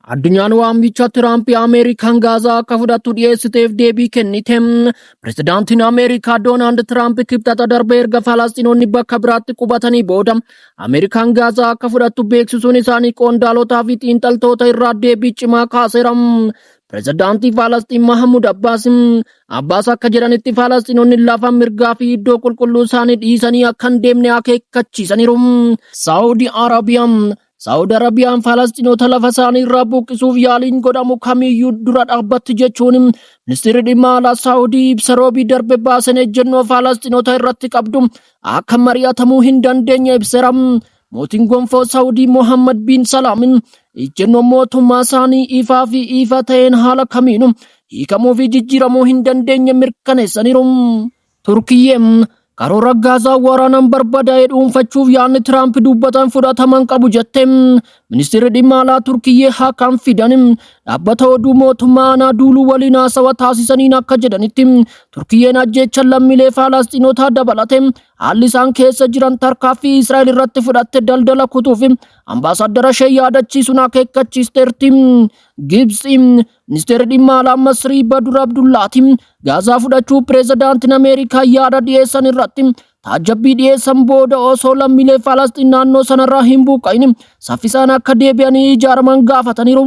Addunyaan waamicha Tiraamp Ameerikaan Gaazaa akka fudhattu dhiyeessiteef deebii kennite. Pireezidaantiin Ameerikaa Doonaald Tiraamp kibxata darbe erga Falasxiinonni bakka biraatti qubatanii booda Ameerikaan Gaazaa akka fudhattu beeksisuun isaanii qondaalotaa fi xiinxaltoota irraa deebii cimaa kaaseera. Pireezidaantii Falasxiin Mahmud Abbaas akka jedhanitti Falasxiinonni lafa mirgaa fi iddoo qulqulluu isaanii dhiisanii akka hin deemne akeekkachiisaniiru. Saudi Arabiyaan Falasxiinota lafa isaanii irraa buqqisuuf yaaliin godhamu kamiyyuu dura dhaabbatti jechuun ministeerri dhimma alaa Saudii ibsa roobii darbe baasan ejjennoo Falasxiinota irratti qabdu akka mari'atamuu hin dandeenye ibseera. Mootiin gonfoo Saudii Mohammed bin Salaamin ejjennoo mootummaa isaanii ifaa fi ifa ta'een haala kamiinuu hiikamuu fi jijjiiramuu hin dandeenye mirkaneessaniiru. Turkiyyeen karoora Gaazaa waraanaan barbadaa'ee dhuunfachuuf yaadni Tiraamp dubbatan fudhataman qabu jette. Ministeerri dhimma alaa Turkiyyee Hakan Fidan dhaabbata oduu mootummaa Anaaduuluu waliin haasawa taasisaniin akka jedhanitti Turkiyyeen ajjeechaa lammiilee Falasxiinotaa dabalate haalli isaan keessa jiran tarkaanfii Israa'el irratti fudhatte daldala kutuuf ambaasaadara ishee yaadachiisuun akeekkachiisteerti. Gibsi ministeerri dhimma alaa Masrii Badur Abdullaati Gaazaa fudhachuu pireezidaantiin Ameerikaa yaada dhiyeessan irratti taajabbii dhiyeessan booda osoo lammiilee Falasxiin naannoo sanarraa hin buqqa'in saffisaan akka deebi'anii ijaaraman gaafataniiru.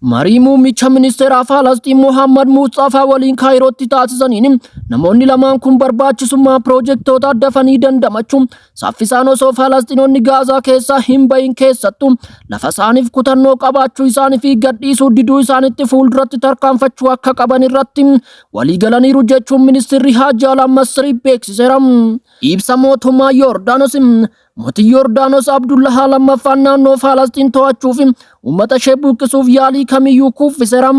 Marii muummicha ministeera Falasxiin Mohammad Mustafaa waliin Kaayirootti taasisaniin namoonni lamaan kun barbaachisummaa piroojektota dafanii dandamachuu saffisaan osoo Falasxiinonni Gaazaa keessaa hin bahin keessattuu lafa isaaniif kutannoo qabaachuu isaanii fi gadhiisuu diduu isaanitti fuulduratti tarkaanfachuu akka qaban irratti walii galaniiru jechuun ministeerri Haajaa alaa Masrii beeksiseera. Ibsa mootummaa Yordaanos mootii Yordaanos Abdullah lammaffaan naannoo Falasxiin to'achuuf uummata ishee buqqisuuf yaalii kamiyyuu kuffiseera.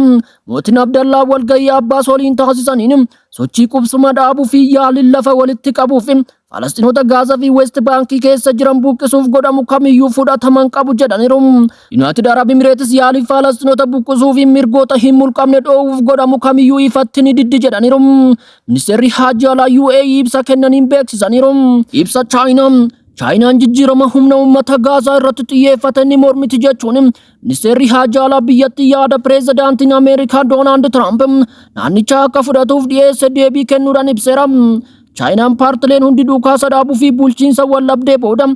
Mootiin Abdallaa walgahii Abbaas waliin taasisaniin sochii qubsuma dhaabuu fi yaaliin lafa walitti qabuuf Falasxiinota Gaazaa fi West Baankii keessa jiran buqqisuuf godhamu kamiyyuu fudhataman qabu jedhaniiru. United Arab Emirates yaalii Falasxiinota buqqisuu fi mirgoota hin mulqamne dhoowwuuf godhamu kamiyyuu ifatti ni diddi jedhaniiru. Ministeerri Haajaa alaa UAE ibsa kennaniin beeksisaniiru. Ibsa Chaayinaan jijjiirama humna uummata Gaazaa irratti xiyyeeffate ni mormiti jechuun ministeerri Haajaa alaa biyyattii yaada pireezidaantiin Ameerikaa Doonaald Tiraamp naannicha akka fudhatuuf dhiyeesse deebii kennuudhaan ibseera. Chaayinaan paartileen hundi dhukaasa dhaabuu fi bulchiinsa wallabdee booda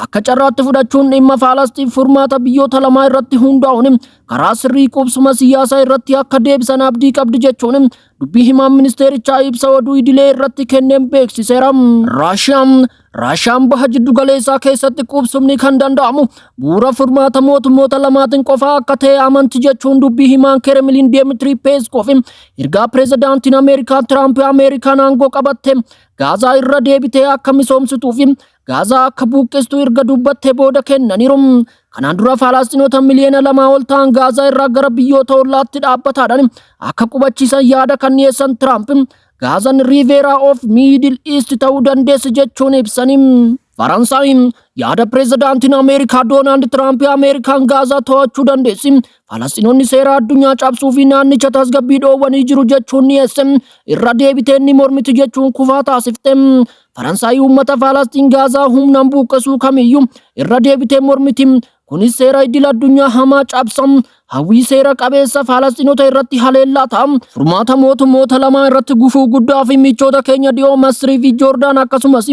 akka carraatti fudhachuun dhimma Falasxiin furmaata biyyoota lamaa irratti hundaa'uun karaa sirrii qubsuma siyaasaa irratti akka deebisan abdii qabdi jechuun dubbii himaan ministeerichaa ibsa oduu idilee irratti kenneen beeksiseera. Raashiyaan baha jiddu galeessaa keessatti qubsumni kan danda'amu bu'uura furmaata mootummoota lamaatiin qofaa akka ta'e amanti jechuun dubbii himaan Kremlin Dmitry Peskov ergaa pireezidaantiin Ameerikaa Tiraamp Ameerikaan aangoo qabatte Gaazaa irra deebitee akka misoomsituu fi Gaazaa akka buqqistu erga dubbatte booda kennaniiru. Kanaan dura Falasxiinota miliyoona 2 ol ta'an Gaazaa irraa gara biyyoota ollaatti dhaabbataadhaan akka qubachiisan yaada kan dhiyeessan Tiraamp Gaazaan Riveera of Middle East ta'uu dandeessi jechuun ibsanii. Faransaay yaada pireezidaantiin Ameerikaa Doonaald Tiraamp Ameerikaan Gaazaa to'achuu dandeessi Falasxiinonni seera addunyaa cabsuu fi naannicha tasgabbii dhoowwanii jiru jechuun dhiyeesse irra deebitee ni mormiti jechuun kufaa taasifte. Faransaay uummata Falasxiin Gaazaa humnaan buqqisuu kamiyyuu irra deebitee mormiti. Kunis seera idil addunyaa hamaa cabsam hawwii seera qabeessa Falasxiinota irratti haleellaa ta'a. Furmaata mootummoota lamaa irratti gufuu guddaa fi michoota keenya dhiyoo Masrii fi Joordaan akkasumas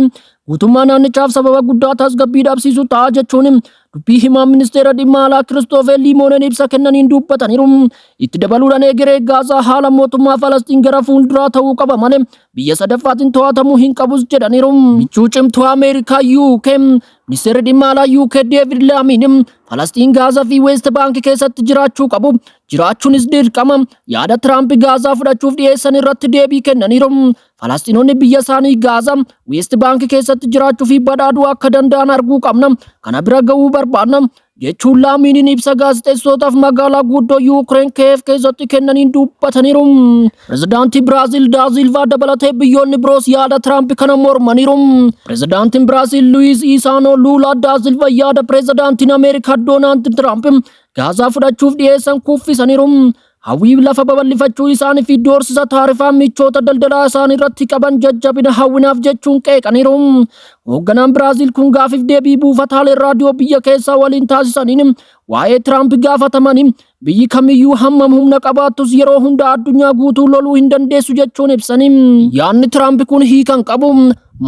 guutummaa naannichaaf sababa guddaa tasgabbii dhabsiisu ta'a jechuun dubbii himaa ministeera dhimma alaa Kiristoofer Liimooneen ibsa kennaniin dubbataniiru. Itti dabaluudhaan egeree Gaazaa haala mootummaa Falasxiin gara fuulduraa ta'uu qaba malee biyya sadaffaatiin to'atamuu hin qabus jedhaniiru. Michuu cimtuu Ameerikaa UK ministeerri dhimma alaa UK David Lamine Falasxiin Gaazaa fi West Bank keessatti jiraachuu qabu. Jiraachuunis dirqama yaada Tiraamp Gaazaa fudhachuuf dhiyeessan irratti deebii kennaniiru. Falasxiinonni biyya isaanii Gaazaa West Bank keessatti jiraachuu fi badhaadhuu akka danda'an arguu qabna. Kana bira ga'uu barbaadna jechuun Laaminiin ibsa gaazexeessootaaf magaalaa guddoo Yuukireen Kiyev keessatti kennaniin dubbataniiru. Pireezidaantii Biraazil Da Silva dabalatee biyyoonni biroos yaada Tiraamp kana mormaniiru. Pireezidaantiin Biraazil Luiz Isaanoo Luulaa Da Silva yaada pireezidaantiin Ameerikaa Doonaald Tiraamp Gaazaa fudhachuuf dhiyeessan kuffisaniiru. hawwii lafa babal'ifachuu isaanii fi doorsisa taarifaa michoota daldalaa isaanii irratti qaban jajjabina hawwinaaf jechuun qeeqaniiru. Hoogganaan Biraazil kun gaafiif deebii buufataalee raadiyoo biyya keessaa waliin taasisaniin waa'ee Tiraamp gaafatamanii biyyi kamiyyuu hammam humna qabaattus yeroo hunda addunyaa guutuu loluu hin dandeessu jechuun ibsanii yaadni Tiraamp kun hiikan qabu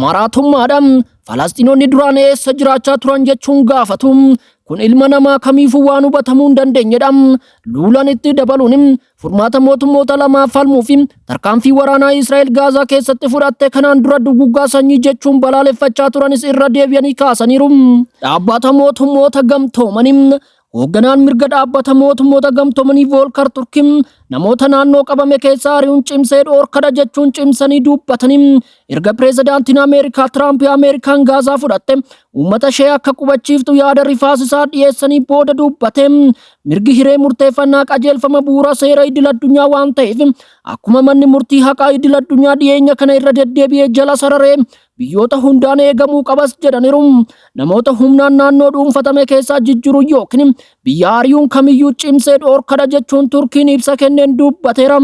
maraatummaadha. Falasxiinonni duraan eessa jiraachaa turan jechuun gaafatu. Kun ilma namaa kamiifuu waan hubatamuu hin dandeenyedha. Luulan itti dabaluun furmaata mootummoota lamaaf falmuu fi tarkaanfii waraanaa Israa'el Gaazaa keessatti fudhatte kanaan dura duguggaa sanyii jechuun balaaleffachaa turanis irra deebi'anii kaasaniiru. Dhaabbata mootummoota gamtoomanii hoogganaan mirga dhaabbata mootummoota gamtoomanii Volker Turk namoota naannoo qabame keessaa ari'uun cimsee dhoorkadha jechuun cimsanii dubbatanii erga pireezidaantiin Ameerikaa Tiraamp Ameerikaan Gaazaa fudhatte uummata ishee akka qubachiiftu yaada rifaasisaa dhiyeessanii booda dubbate. Mirgi hiree murteeffannaa qajeelfama bu'uura seera idil addunyaa waan ta'eef akkuma manni murtii haqaa idil addunyaa dhiyeenya kana irra deddeebi'ee jala sararee biyyoota hundaan eegamuu qabas jedhaniiru. Namoota humnaan naannoo dhuunfatame keessaa jijjiiruu yookiin biyya ari'uun kamiyyuu cimsee dhoorkadha jechuun Turkiin ibsa kenneen dubbateera.